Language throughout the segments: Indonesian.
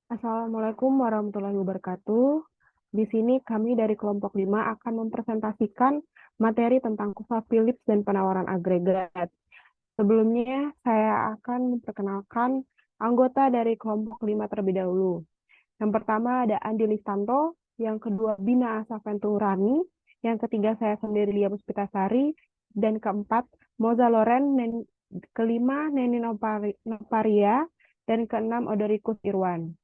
Assalamualaikum warahmatullahi wabarakatuh. Di sini kami dari kelompok 5 akan mempresentasikan materi tentang kuasa Philips dan penawaran agregat. Sebelumnya, saya akan memperkenalkan anggota dari kelompok 5 terlebih dahulu. Yang pertama ada Andi Listanto, yang kedua Bina Asaventurani, yang ketiga saya sendiri Lia Puspitasari, dan keempat Moza Loren, kelima Neni Noparia, dan keenam Odorikus Irwan.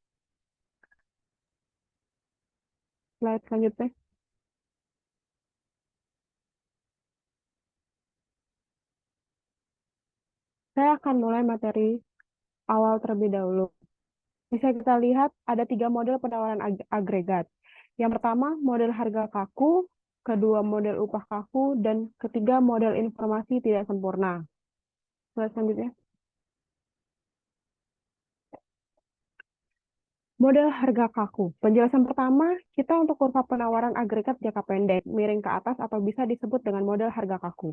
Slide selanjutnya. Saya akan mulai materi awal terlebih dahulu. Bisa kita lihat ada 3 model penawaran agregat. Yang pertama, model harga kaku, kedua model upah kaku, dan ketiga model informasi tidak sempurna. Slide selanjutnya. Model harga kaku. Penjelasan pertama, kita untuk kurva penawaran agregat jangka pendek, miring ke atas atau bisa disebut dengan model harga kaku.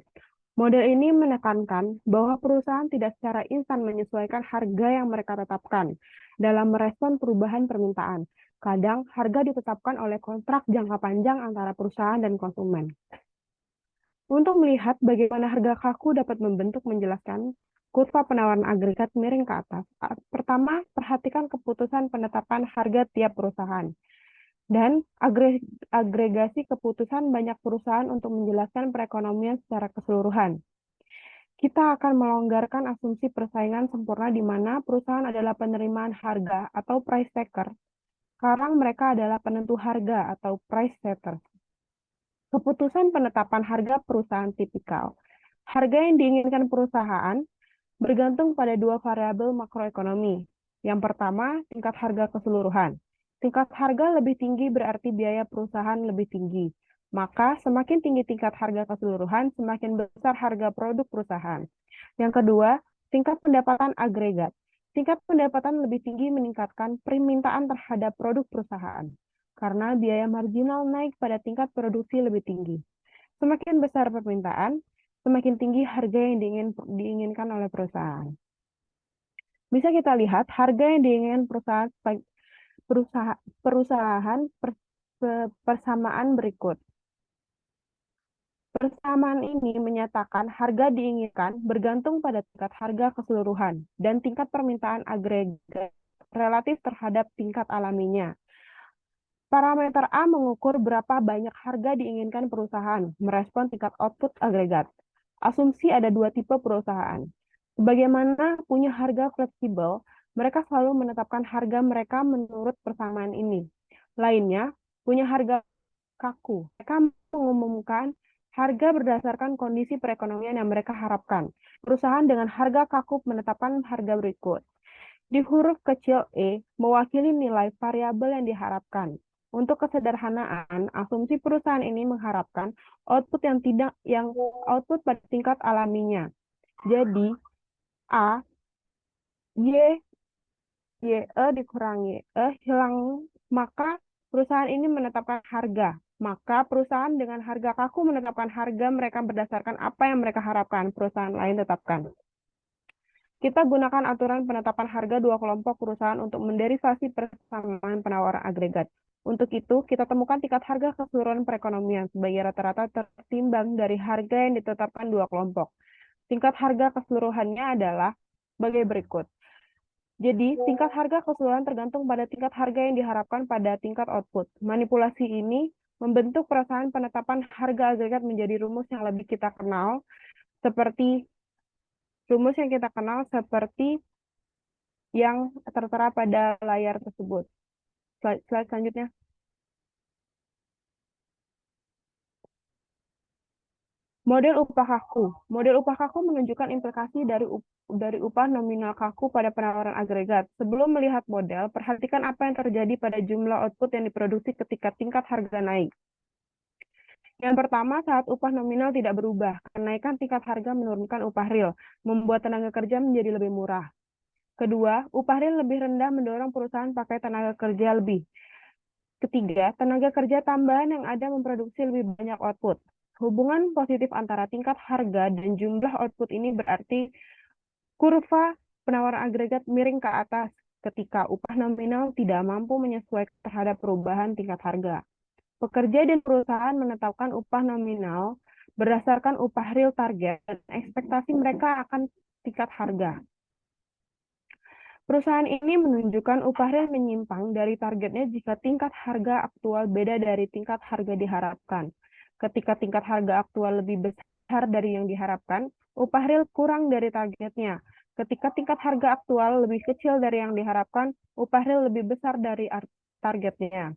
Model ini menekankan bahwa perusahaan tidak secara instan menyesuaikan harga yang mereka tetapkan dalam merespon perubahan permintaan. Kadang, harga ditetapkan oleh kontrak jangka panjang antara perusahaan dan konsumen. Untuk melihat bagaimana harga kaku dapat membentuk menjelaskan kurva penawaran agregat miring ke atas. Pertama, perhatikan keputusan penetapan harga tiap perusahaan. Dan agregasi keputusan banyak perusahaan untuk menjelaskan perekonomian secara keseluruhan. Kita akan melonggarkan asumsi persaingan sempurna di mana perusahaan adalah penerimaan harga atau price taker. Sekarang mereka adalah penentu harga atau price setter. Keputusan penetapan harga perusahaan tipikal. Harga yang diinginkan perusahaan bergantung pada 2 variabel makroekonomi. Yang pertama, tingkat harga keseluruhan. Tingkat harga lebih tinggi berarti biaya perusahaan lebih tinggi. Maka, semakin tinggi tingkat harga keseluruhan, semakin besar harga produk perusahaan. Yang kedua, tingkat pendapatan agregat. Tingkat pendapatan lebih tinggi meningkatkan permintaan terhadap produk perusahaan, karena biaya marginal naik pada tingkat produksi lebih tinggi. Semakin besar permintaan, semakin tinggi harga yang diinginkan oleh perusahaan. Bisa kita lihat harga yang diinginkan perusahaan persamaan berikut. Persamaan ini menyatakan harga diinginkan bergantung pada tingkat harga keseluruhan dan tingkat permintaan agregat relatif terhadap tingkat alaminya. Parameter A mengukur berapa banyak harga diinginkan perusahaan merespon tingkat output agregat. Asumsi ada 2 tipe perusahaan. Sebagaimana punya harga fleksibel, mereka selalu menetapkan harga mereka menurut persamaan ini. Lainnya, punya harga kaku. Mereka mengumumkan harga berdasarkan kondisi perekonomian yang mereka harapkan. Perusahaan dengan harga kaku menetapkan harga berikut. Di huruf kecil E mewakili nilai variabel yang diharapkan. Untuk kesederhanaan, asumsi perusahaan ini mengharapkan output yang output pada tingkat alaminya. Jadi A, Y, dikurangi hilang, maka perusahaan ini menetapkan harga. Maka perusahaan dengan harga kaku menetapkan harga mereka berdasarkan apa yang mereka harapkan perusahaan lain tetapkan. Kita gunakan aturan penetapan harga 2 kelompok perusahaan untuk menderivasi persamaan penawaran agregat. Untuk itu, kita temukan tingkat harga keseluruhan perekonomian sebagai rata-rata tertimbang dari harga yang ditetapkan 2 kelompok. Tingkat harga keseluruhannya adalah sebagai berikut. Jadi, tingkat harga keseluruhan tergantung pada tingkat harga yang diharapkan pada tingkat output. Manipulasi ini membentuk perasaan penetapan harga agregat menjadi rumus yang lebih kita kenal seperti yang tertera pada layar tersebut. Slide selanjutnya. Model upah kaku. Model upah kaku menunjukkan implikasi dari upah nominal kaku pada penawaran agregat. Sebelum melihat model, perhatikan apa yang terjadi pada jumlah output yang diproduksi ketika tingkat harga naik. Yang pertama, saat upah nominal tidak berubah, kenaikan tingkat harga menurunkan upah real, membuat tenaga kerja menjadi lebih murah. Kedua, upah real lebih rendah mendorong perusahaan pakai tenaga kerja lebih. Ketiga, tenaga kerja tambahan yang ada memproduksi lebih banyak output. Hubungan positif antara tingkat harga dan jumlah output ini berarti kurva penawaran agregat miring ke atas ketika upah nominal tidak mampu menyesuaikan terhadap perubahan tingkat harga. Pekerja dan perusahaan menetapkan upah nominal berdasarkan upah real target dan ekspektasi mereka akan tingkat harga. Perusahaan ini menunjukkan upah real menyimpang dari targetnya jika tingkat harga aktual beda dari tingkat harga diharapkan. Ketika tingkat harga aktual lebih besar dari yang diharapkan, upah real kurang dari targetnya. Ketika tingkat harga aktual lebih kecil dari yang diharapkan, upah real lebih besar dari targetnya.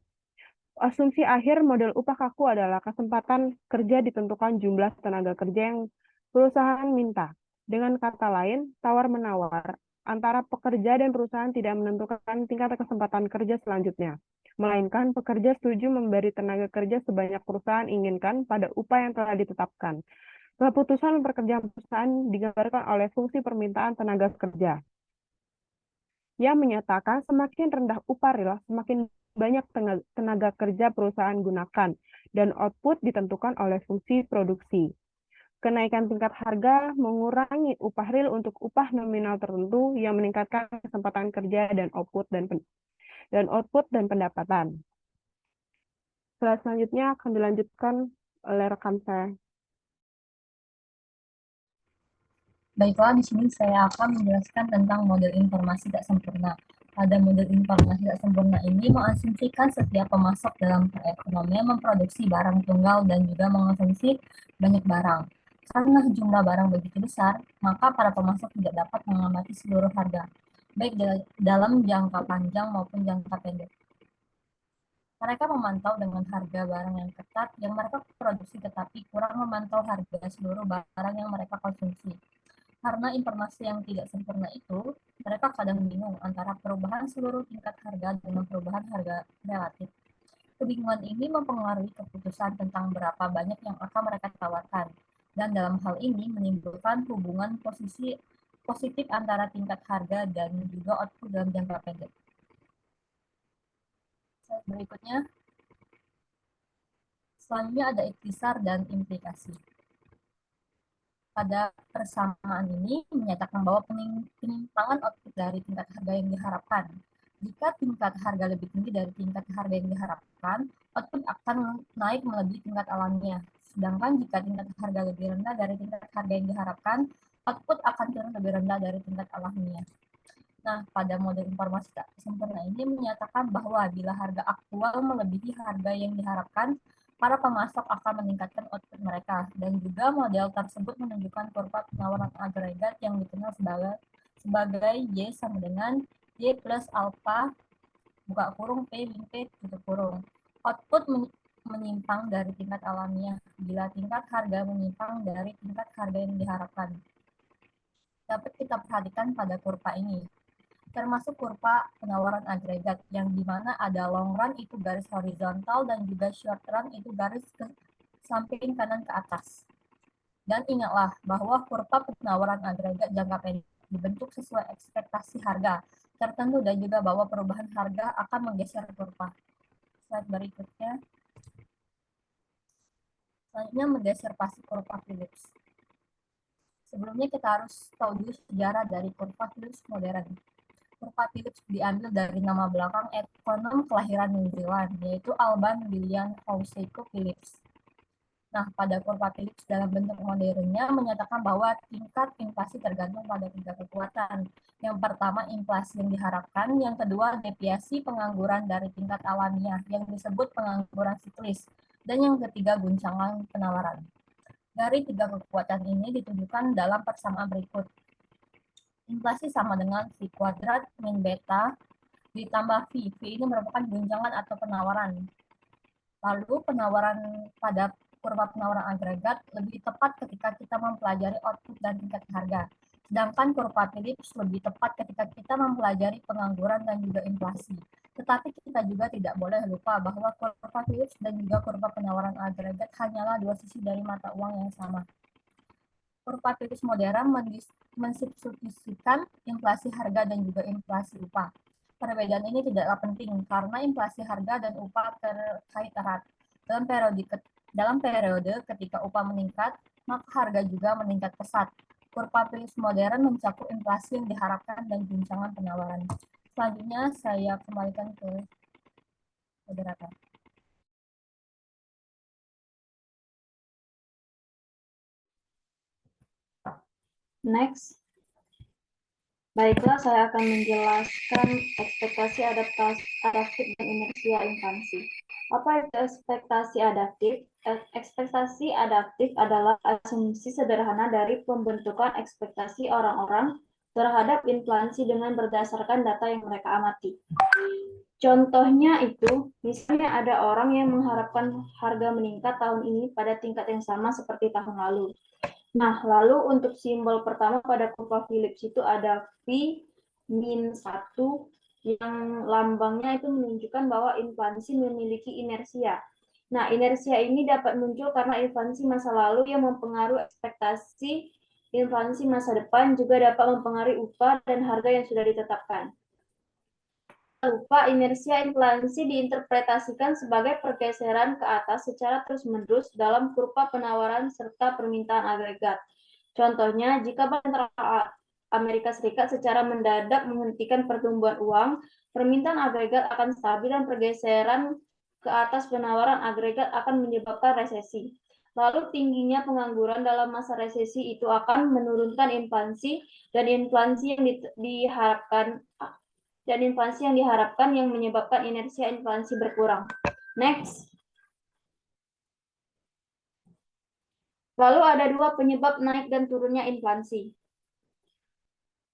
Asumsi akhir model upah kaku adalah kesempatan kerja ditentukan jumlah tenaga kerja yang perusahaan minta. Dengan kata lain, tawar-menawar antara pekerja dan perusahaan tidak menentukan tingkat kesempatan kerja selanjutnya, melainkan pekerja setuju memberi tenaga kerja sebanyak perusahaan inginkan pada upah yang telah ditetapkan. Keputusan pekerjaan perusahaan digambarkan oleh fungsi permintaan tenaga kerja yang menyatakan semakin rendah upah real, semakin banyak tenaga kerja perusahaan gunakan, dan output ditentukan oleh fungsi produksi. Kenaikan tingkat harga mengurangi upah real untuk upah nominal tertentu yang meningkatkan kesempatan kerja dan output dan pendapatan. Slide selanjutnya akan dilanjutkan oleh rekan saya. Baiklah, di sini saya akan menjelaskan tentang model informasi tak sempurna. Pada model informasi tak sempurna ini mengasumsikan setiap pemasok dalam perekonomian memproduksi barang tunggal dan juga mengonsumsi banyak barang. Karena jumlah barang begitu besar, maka para pemasok tidak dapat mengamati seluruh harga, baik dalam jangka panjang maupun jangka pendek. Mereka memantau dengan harga barang yang ketat yang mereka produksi, tetapi kurang memantau harga seluruh barang yang mereka konsumsi. Karena informasi yang tidak sempurna itu, mereka kadang bingung antara perubahan seluruh tingkat harga dengan perubahan harga relatif. Kebingungan ini mempengaruhi keputusan tentang berapa banyak yang akan mereka tawarkan, dan dalam hal ini menimbulkan hubungan positif antara tingkat harga dan juga output dalam jangka pendek. Berikutnya, selanjutnya ada ikhtisar dan implikasi. Pada persamaan ini menyatakan bahwa penyimpangan output dari tingkat harga yang diharapkan. Jika tingkat harga lebih tinggi dari tingkat harga yang diharapkan, output akan naik melebihi tingkat alamiah. Sedangkan jika tingkat harga lebih rendah dari tingkat harga yang diharapkan, output akan turun lebih rendah dari tingkat alamiah. Nah, pada model informasi tak sempurna ini menyatakan bahwa bila harga aktual melebihi harga yang diharapkan, para pemasok akan meningkatkan output mereka, dan juga model tersebut menunjukkan kurva penawaran agregat yang dikenal sebagai Y sama dengan Y plus alpha buka kurung P min P tutup kurung. Output menyimpang dari tingkat alamiah bila tingkat harga menyimpang dari tingkat harga yang diharapkan. Dapat kita perhatikan pada kurva ini, termasuk kurva penawaran agregat, yang dimana ada long run itu garis horizontal dan juga short run itu garis ke samping kanan ke atas. Dan ingatlah bahwa kurva penawaran agregat jangka pendek dibentuk sesuai ekspektasi harga tertentu dan juga bahwa perubahan harga akan menggeser kurva. Slide berikutnya. Selanjutnya menggeservasi kurva Phillips. Sebelumnya kita harus tahu dulu sejarah dari kurva Phillips modern. Kurva Phillips diambil dari nama belakang ekonom kelahiran New Zealand, yaitu Alban William Houseko Phillips. Nah, pada kurva Phillips dalam bentuk modernnya menyatakan bahwa tingkat inflasi tergantung pada tiga kekuatan. Yang pertama, inflasi yang diharapkan. Yang kedua, deviasi pengangguran dari tingkat alamiah yang disebut pengangguran siklis. Dan yang ketiga, guncangan penawaran. Dari tiga kekuatan ini ditunjukkan dalam persamaan berikut. Inflasi sama dengan V kuadrat min beta ditambah V. V ini merupakan guncangan atau penawaran. Lalu penawaran pada kurva penawaran agregat lebih tepat ketika kita mempelajari output dan tingkat harga. Sedangkan kurva Phillips lebih tepat ketika kita mempelajari pengangguran dan juga inflasi. Tetapi kita juga tidak boleh lupa bahwa kurva Phillips dan juga kurva penawaran agregat hanyalah dua sisi dari mata uang yang sama. Kurva Phillips modern mensubstitusikan inflasi harga dan juga inflasi upah. Perbedaan ini tidaklah penting karena inflasi harga dan upah terkait erat. Dalam periode ketika upah meningkat, maka harga juga meningkat pesat. Kurva Phillips modern mencakup inflasi yang diharapkan dan guncangan penawaran. Selanjutnya saya kembalikan ke moderator. Next. Baiklah, saya akan menjelaskan ekspektasi adaptif dan inersia infansi. Apa itu ekspektasi adaptif? Ekspektasi adaptif adalah asumsi sederhana dari pembentukan ekspektasi orang-orang terhadap inflasi dengan berdasarkan data yang mereka amati. Contohnya itu, misalnya ada orang yang mengharapkan harga meningkat tahun ini pada tingkat yang sama seperti tahun lalu. Nah, lalu untuk simbol pertama pada kurva Phillips itu ada V min 1 yang lambangnya itu menunjukkan bahwa inflasi memiliki inersia. Nah, inersia ini dapat muncul karena inflasi masa lalu yang mempengaruhi ekspektasi inflasi masa depan juga dapat mempengaruhi upah dan harga yang sudah ditetapkan. Upah inersia inflasi diinterpretasikan sebagai pergeseran ke atas secara terus-menerus dalam kurva penawaran serta permintaan agregat. Contohnya, jika Bank Sentral Amerika Serikat secara mendadak menghentikan pertumbuhan uang, permintaan agregat akan stabil dan pergeseran ke atas penawaran agregat akan menyebabkan resesi. Lalu tingginya pengangguran dalam masa resesi itu akan menurunkan inflasi dan inflasi yang diharapkan yang menyebabkan inersia inflasi berkurang. Next. Lalu ada dua penyebab naik dan turunnya inflasi.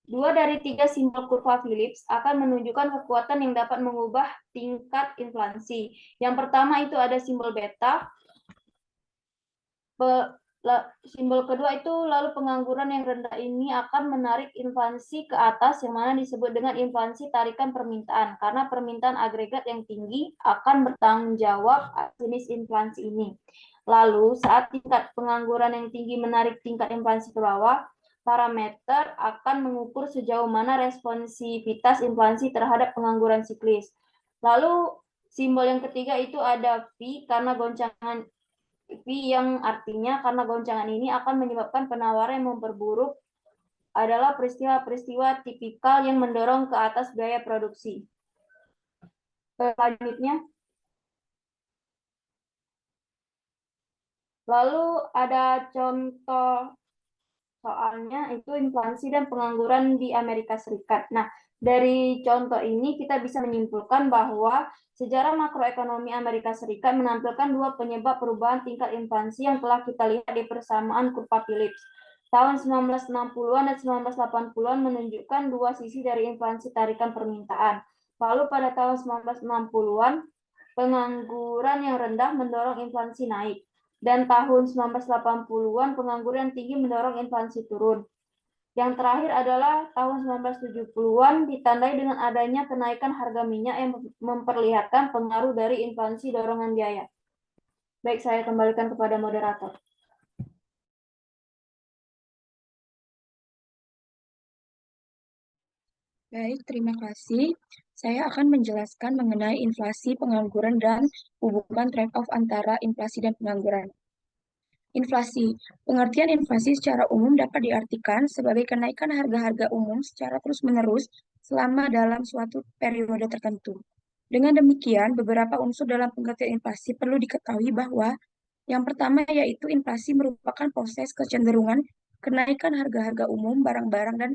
2 dari 3 simbol kurva Phillips akan menunjukkan kekuatan yang dapat mengubah tingkat inflasi. Yang pertama itu ada simbol beta. Simbol kedua itu lalu pengangguran yang rendah ini akan menarik inflasi ke atas yang mana disebut dengan inflasi tarikan permintaan. Karena permintaan agregat yang tinggi akan bertanggung jawab jenis inflasi ini. Lalu saat tingkat pengangguran yang tinggi menarik tingkat inflasi ke bawah, parameter akan mengukur sejauh mana responsivitas inflasi terhadap pengangguran siklis. Lalu simbol yang ketiga itu ada V karena goncangan V yang artinya karena goncangan ini akan menyebabkan penawaran yang memperburuk adalah peristiwa-peristiwa tipikal yang mendorong ke atas biaya produksi. Selanjutnya, lalu ada contoh soalnya itu inflasi dan pengangguran di Amerika Serikat. Nah, dari contoh ini kita bisa menyimpulkan bahwa sejarah makroekonomi Amerika Serikat menampilkan dua penyebab perubahan tingkat inflasi yang telah kita lihat di persamaan kurva Phillips. Tahun 1960-an dan 1980-an menunjukkan dua sisi dari inflasi tarikan permintaan. Lalu pada tahun 1960-an, pengangguran yang rendah mendorong inflasi naik. Dan tahun 1980-an pengangguran tinggi mendorong inflasi turun. Yang terakhir adalah tahun 1970-an ditandai dengan adanya kenaikan harga minyak yang memperlihatkan pengaruh dari inflasi dorongan biaya. Baik, saya kembalikan kepada moderator. Baik, terima kasih. Saya akan menjelaskan mengenai inflasi, pengangguran, dan hubungan trade-off antara inflasi dan pengangguran. Inflasi. Pengertian inflasi secara umum dapat diartikan sebagai kenaikan harga-harga umum secara terus-menerus selama dalam suatu periode tertentu. Dengan demikian, beberapa unsur dalam pengertian inflasi perlu diketahui bahwa yang pertama yaitu inflasi merupakan proses kecenderungan kenaikan harga-harga umum, barang-barang, dan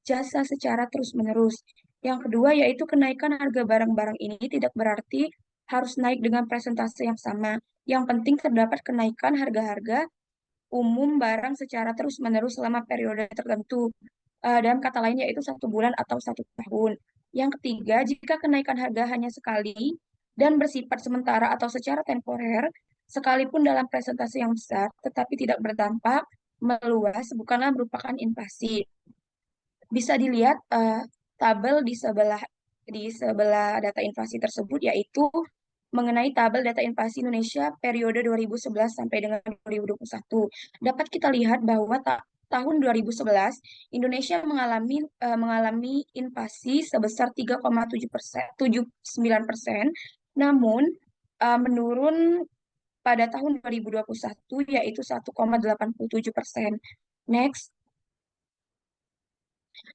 jasa secara terus-menerus. Yang kedua yaitu kenaikan harga barang-barang ini tidak berarti harus naik dengan presentase yang sama. Yang penting terdapat kenaikan harga-harga umum barang secara terus-menerus selama periode tertentu. Dalam kata lain yaitu 1 bulan atau 1 tahun. Yang ketiga, jika kenaikan harga hanya sekali dan bersifat sementara atau secara temporer, sekalipun dalam presentase yang besar, tetapi tidak berdampak meluas, bukanlah merupakan inflasi. Bisa dilihat tabel di sebelah data inflasi tersebut, yaitu mengenai tabel data inflasi Indonesia periode 2011 sampai dengan 2021. Dapat kita lihat bahwa tahun 2011 Indonesia mengalami inflasi sebesar 3,79%, namun menurun pada tahun 2021 yaitu 1,87%. Next,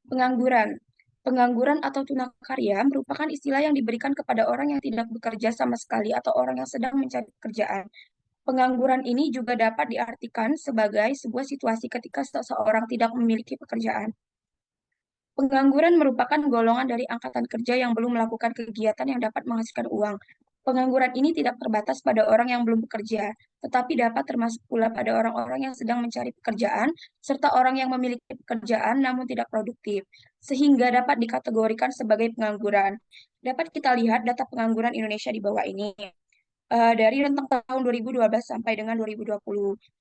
pengangguran. Pengangguran atau tunakarya merupakan istilah yang diberikan kepada orang yang tidak bekerja sama sekali atau orang yang sedang mencari pekerjaan. Pengangguran ini juga dapat diartikan sebagai sebuah situasi ketika seseorang tidak memiliki pekerjaan. Pengangguran merupakan golongan dari angkatan kerja yang belum melakukan kegiatan yang dapat menghasilkan uang. Pengangguran ini tidak terbatas pada orang yang belum bekerja, tetapi dapat termasuk pula pada orang-orang yang sedang mencari pekerjaan, serta orang yang memiliki pekerjaan namun tidak produktif, sehingga dapat dikategorikan sebagai pengangguran. Dapat kita lihat data pengangguran Indonesia di bawah ini. Dari rentang tahun 2012 sampai dengan 2020.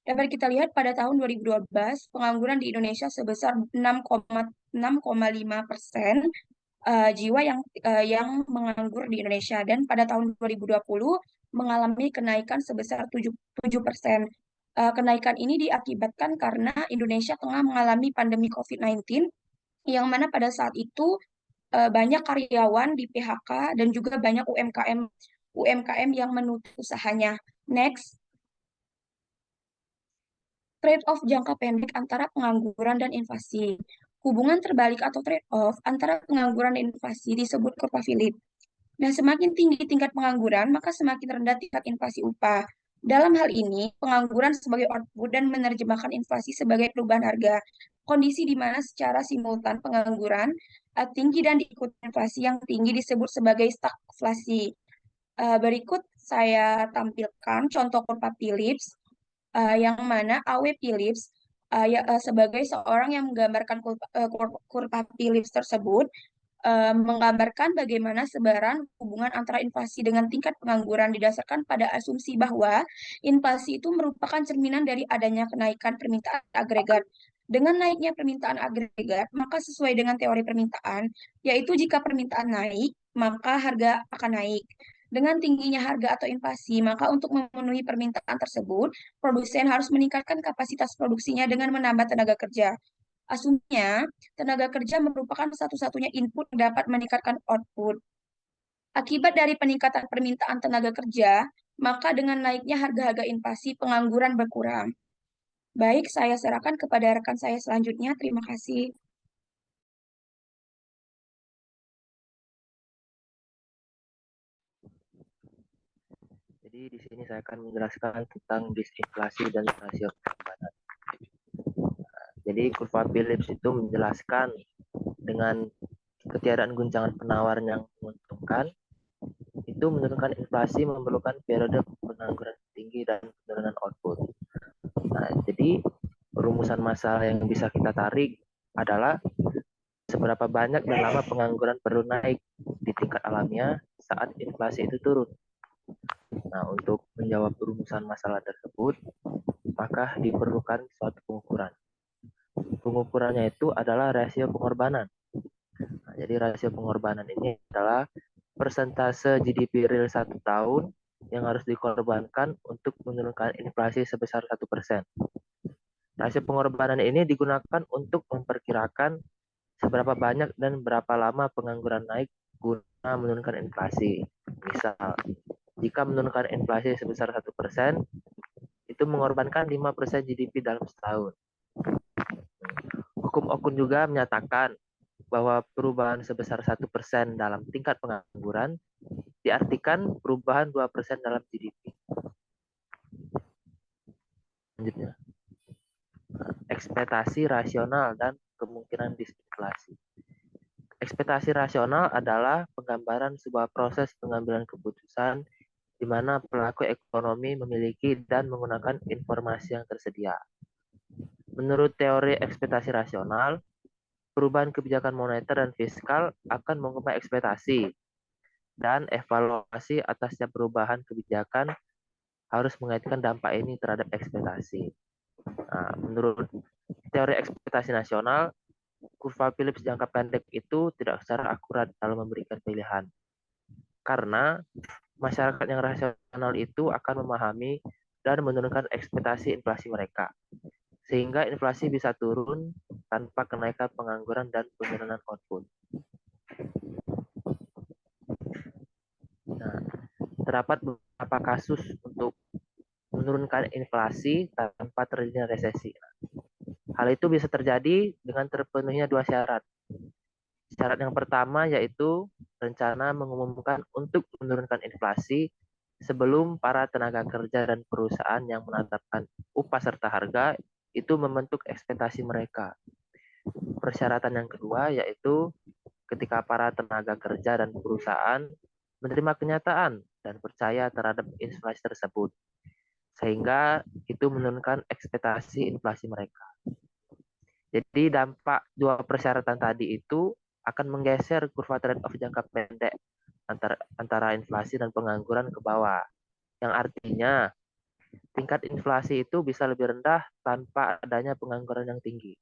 Dapat kita lihat pada tahun 2012, pengangguran di Indonesia sebesar 6,5% jiwa yang menganggur di Indonesia, dan pada tahun 2020 mengalami kenaikan sebesar 7%. Kenaikan ini diakibatkan karena Indonesia tengah mengalami pandemi COVID-19, yang mana pada saat itu banyak karyawan di PHK dan juga banyak UMKM yang menutup usahanya. Next, trade-off jangka pendek antara pengangguran dan inflasi. Hubungan terbalik atau trade-off antara pengangguran dan inflasi disebut kurva Philip. Nah, semakin tinggi tingkat pengangguran, maka semakin rendah tingkat inflasi upah. Dalam hal ini, pengangguran sebagai output dan menerjemahkan inflasi sebagai perubahan harga. Kondisi di mana secara simultan pengangguran tinggi dan diikuti inflasi yang tinggi disebut sebagai stagflasi. Berikut saya tampilkan contoh kurva Phillips, yang mana A.W. Phillips sebagai seorang yang menggambarkan kurva Phillips tersebut, menggambarkan bagaimana sebaran hubungan antara inflasi dengan tingkat pengangguran didasarkan pada asumsi bahwa inflasi itu merupakan cerminan dari adanya kenaikan permintaan agregat. Dengan naiknya permintaan agregat, maka sesuai dengan teori permintaan, yaitu jika permintaan naik, maka harga akan naik. Dengan tingginya harga atau inflasi, maka untuk memenuhi permintaan tersebut, produsen harus meningkatkan kapasitas produksinya dengan menambah tenaga kerja. Asumsinya, tenaga kerja merupakan satu-satunya input yang dapat meningkatkan output. Akibat dari peningkatan permintaan tenaga kerja, maka dengan naiknya harga-harga inflasi, pengangguran berkurang. Baik, saya serahkan kepada rekan saya selanjutnya. Terima kasih. Jadi di sini saya akan menjelaskan tentang disinflasi dan rasio pengorbanan. Jadi kurva Phillips itu menjelaskan dengan ketiadaan guncangan penawaran yang menguntungkan, itu menurunkan inflasi memerlukan periode pengangguran tinggi dan penurunan output. Nah, jadi rumusan masalah yang bisa kita tarik adalah seberapa banyak dan lama pengangguran perlu naik di tingkat alamiah saat inflasi itu turun. Nah, untuk menjawab rumusan masalah tersebut, maka diperlukan suatu pengukuran. Pengukurannya itu adalah rasio pengorbanan. Nah, jadi rasio pengorbanan ini adalah persentase GDP real 1 tahun yang harus dikorbankan untuk menurunkan inflasi sebesar 1%. Rasio pengorbanan ini digunakan untuk memperkirakan seberapa banyak dan berapa lama pengangguran naik guna menurunkan inflasi. Misal, jika menurunkan inflasi sebesar 1%, itu mengorbankan 5% GDP dalam setahun. Hukum Okun juga menyatakan bahwa perubahan sebesar 1% dalam tingkat pengangguran diartikan perubahan 2% dalam GDP. Selanjutnya, ekspektasi rasional dan kemungkinan disinflasi. Ekspektasi rasional adalah penggambaran sebuah proses pengambilan keputusan di mana pelaku ekonomi memiliki dan menggunakan informasi yang tersedia. Menurut teori ekspektasi rasional, perubahan kebijakan moneter dan fiskal akan mengubah ekspektasi, dan evaluasi atas setiap perubahan kebijakan harus mengaitkan dampak ini terhadap ekspektasi. Nah, menurut teori ekspektasi nasional, kurva Phillips jangka pendek itu tidak secara akurat dalam memberikan pilihan. Karena masyarakat yang rasional itu akan memahami dan menurunkan ekspektasi inflasi mereka. Sehingga inflasi bisa turun tanpa kenaikan pengangguran dan penurunan output. Nah, terdapat beberapa kasus untuk menurunkan inflasi tanpa terjadinya resesi. Hal itu bisa terjadi dengan terpenuhnya dua syarat. Syarat yang pertama yaitu rencana mengumumkan untuk menurunkan inflasi sebelum para tenaga kerja dan perusahaan yang menetapkan upah serta harga itu membentuk ekspektasi mereka. Persyaratan yang kedua yaitu ketika para tenaga kerja dan perusahaan menerima kenyataan dan percaya terhadap inflasi tersebut, sehingga itu menurunkan ekspektasi inflasi mereka. Jadi dampak dua persyaratan tadi itu akan menggeser kurva trade-off jangka pendek antara inflasi dan pengangguran ke bawah. Yang artinya tingkat inflasi itu bisa lebih rendah tanpa adanya pengangguran yang tinggi.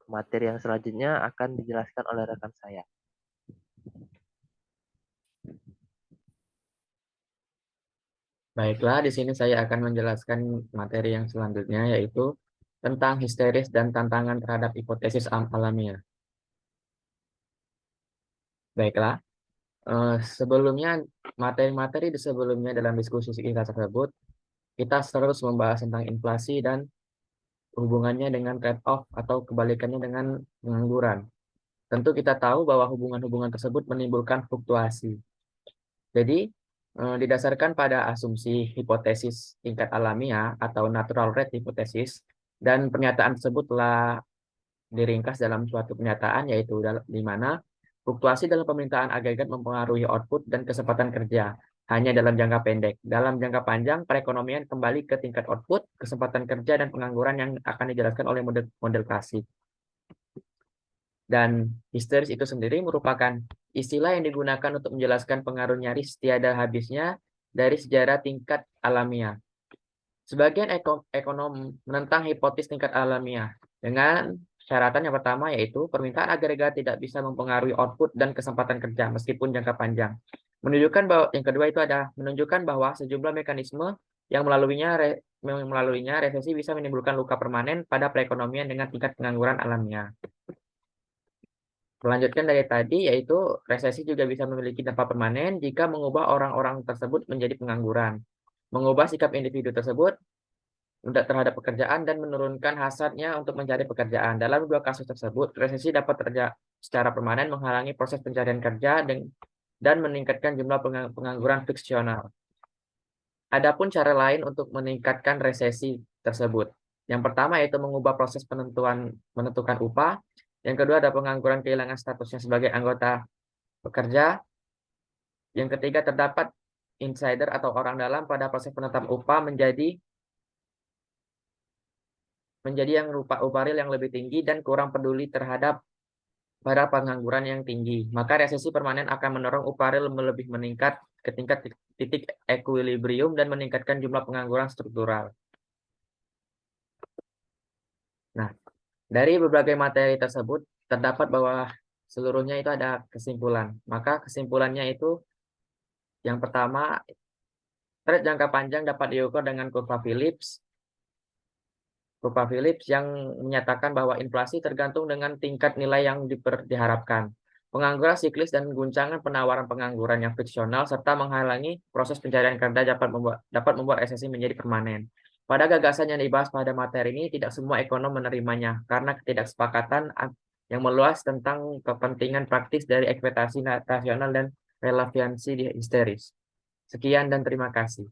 Materi yang selanjutnya akan dijelaskan oleh rekan saya. Baiklah, di sini saya akan menjelaskan materi yang selanjutnya, yaitu tentang histeris dan tantangan terhadap hipotesis alamiah. Baiklah, sebelumnya materi-materi di sebelumnya dalam diskusi kita tersebut, kita terus membahas tentang inflasi dan hubungannya dengan trade-off atau kebalikannya dengan pengangguran. Tentu kita tahu bahwa hubungan-hubungan tersebut menimbulkan fluktuasi. Jadi, didasarkan pada asumsi hipotesis tingkat alamiah atau natural rate hipotesis, dan pernyataan tersebut telah diringkas dalam suatu pernyataan, yaitu di mana fluktuasi dalam permintaan agregat mempengaruhi output dan kesempatan kerja hanya dalam jangka pendek. Dalam jangka panjang, perekonomian kembali ke tingkat output, kesempatan kerja, dan pengangguran yang akan dijelaskan oleh model klasik. Dan histeris itu sendiri merupakan istilah yang digunakan untuk menjelaskan pengaruh nyaris tiada habisnya dari sejarah tingkat alamiah. Sebagian ekonom menentang hipotesis tingkat alamiah dengan syaratan yang pertama, yaitu permintaan agregat tidak bisa mempengaruhi output dan kesempatan kerja meskipun jangka panjang. Yang kedua itu ada menunjukkan bahwa sejumlah mekanisme yang melaluinya resesi bisa menimbulkan luka permanen pada perekonomian dengan tingkat pengangguran alamiah. Melanjutkan dari tadi, yaitu resesi juga bisa memiliki dampak permanen jika mengubah orang-orang tersebut menjadi pengangguran, mengubah sikap individu tersebut terhadap pekerjaan, dan menurunkan hasratnya untuk mencari pekerjaan. Dalam dua kasus tersebut, resesi dapat terjadi secara permanen menghalangi proses pencarian kerja dan meningkatkan jumlah pengangguran fiksional. Adapun cara lain untuk meningkatkan resesi tersebut. Yang pertama yaitu mengubah proses menentukan upah. Yang kedua ada pengangguran kehilangan statusnya sebagai anggota pekerja. Yang ketiga terdapat insider atau orang dalam pada proses penetapan upah menjadi yang upah real yang lebih tinggi dan kurang peduli terhadap pada pengangguran yang tinggi. Maka resesi permanen akan mendorong upah real lebih meningkat ke tingkat titik equilibrium dan meningkatkan jumlah pengangguran struktural. Nah, dari berbagai materi tersebut terdapat bahwa seluruhnya itu ada kesimpulan. Maka kesimpulannya itu yang pertama, trend jangka panjang dapat diukur dengan kurva Phillips. Kurva Phillips yang menyatakan bahwa inflasi tergantung dengan tingkat nilai yang diharapkan. Pengangguran siklis dan guncangan penawaran pengangguran yang fiksional serta menghalangi proses pencarian kerja dapat membuat resesi menjadi permanen. Pada gagasan yang dibahas pada materi ini, tidak semua ekonom menerimanya karena ketidaksepakatan yang meluas tentang kepentingan praktis dari ekspektasi rasional dan relevansi di histeris. Sekian dan terima kasih.